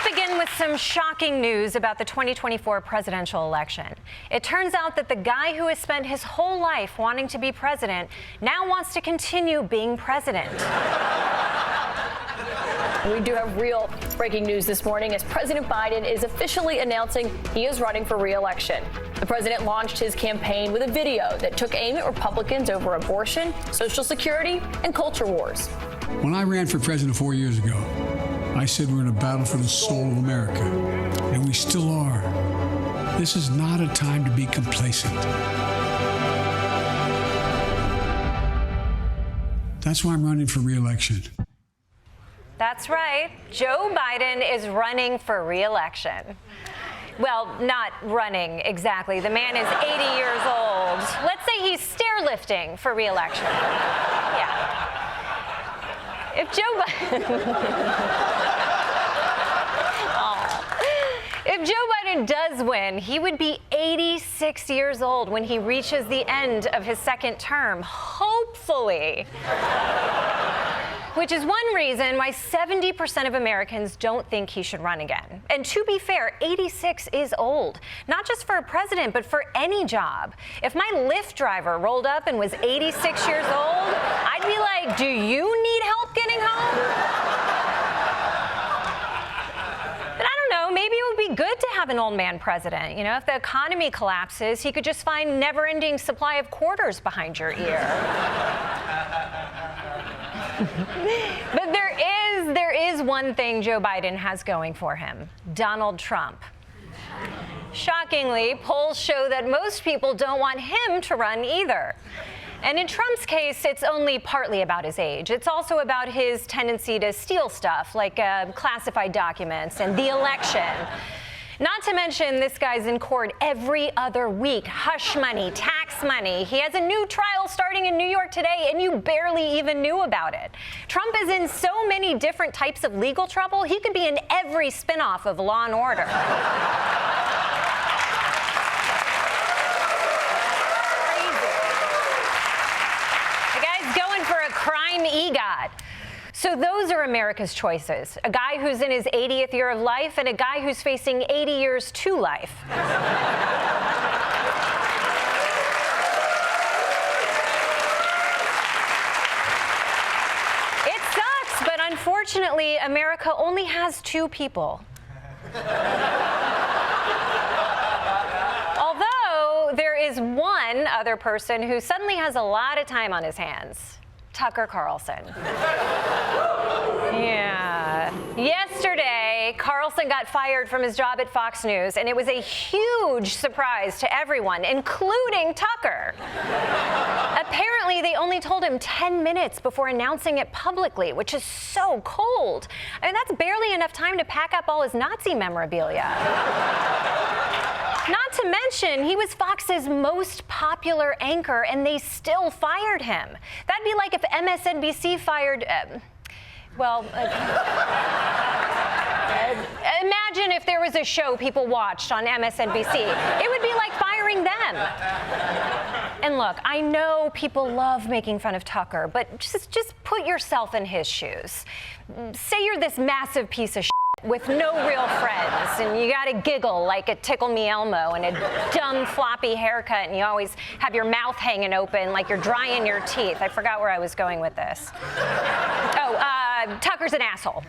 begin with some shocking news about the 2024 presidential election. It turns out that the guy who has spent his whole life wanting to be president now wants to continue being president. We do have real breaking news this morning as President Biden is officially announcing he is running for re-election. The president launched his campaign with a video that took aim at Republicans over abortion, Social Security, and culture wars. When I ran for president 4 years ago, I said we're in a battle for the soul of America, and we still are. This is not a time to be complacent. That's why I'm running for re-election. That's right. Joe Biden is running for re-election. Well, not running exactly. The man is 80 years old. Let's say he's stair-lifting for re-election. Yeah. If Joe If Joe Biden does win, he would be 86 years old when he reaches the end of his second term, hopefully. Which is one reason why 70% of Americans don't think he should run again. And to be fair, 86 is old, not just for a president, but for any job. If my Lyft driver rolled up and was 86 years old, I'd be like, do you need help getting home? But I don't know, maybe it would be good to have an old man president. You know, if the economy collapses, he could just find never-ending supply of quarters behind your ear. But there is one thing Joe Biden has going for him: Donald Trump. Shockingly, polls show that most people don't want him to run either. And in Trump's case, it's only partly about his age. It's also about his tendency to steal stuff like classified documents and the election. Not to mention, this guy's in court every other week. Hush money, tax money. He has a new trial starting in New York today, and you barely even knew about it. Trump is in so many different types of legal trouble, he could be in every spinoff of Law and Order. Crazy. The guy's going for a crime EGOT. So those are America's choices. A guy who's in his 80th year of life and a guy who's facing 80 years to life. It sucks, but unfortunately, America only has two people. Although there is one other person who suddenly has a lot of time on his hands. Tucker Carlson. Yeah. Yesterday, Carlson got fired from his job at Fox News, and it was a huge surprise to everyone, including Tucker. Apparently, they only told him 10 minutes before announcing it publicly, which is so cold. I mean, that's barely enough time to pack up all his Nazi memorabilia. Not to mention, he was Fox's most popular anchor, and they still fired him. That'd be like if MSNBC fired, imagine if there was a show people watched on MSNBC. It would be like firing them. And look, I know people love making fun of Tucker, but just put yourself in his shoes. Say you're this massive piece of shit with no real friends, and you gotta giggle like a Tickle Me Elmo and a dumb floppy haircut, and you always have your mouth hanging open like you're drying your teeth. I forgot where I was going with this. Oh, Tucker's an asshole.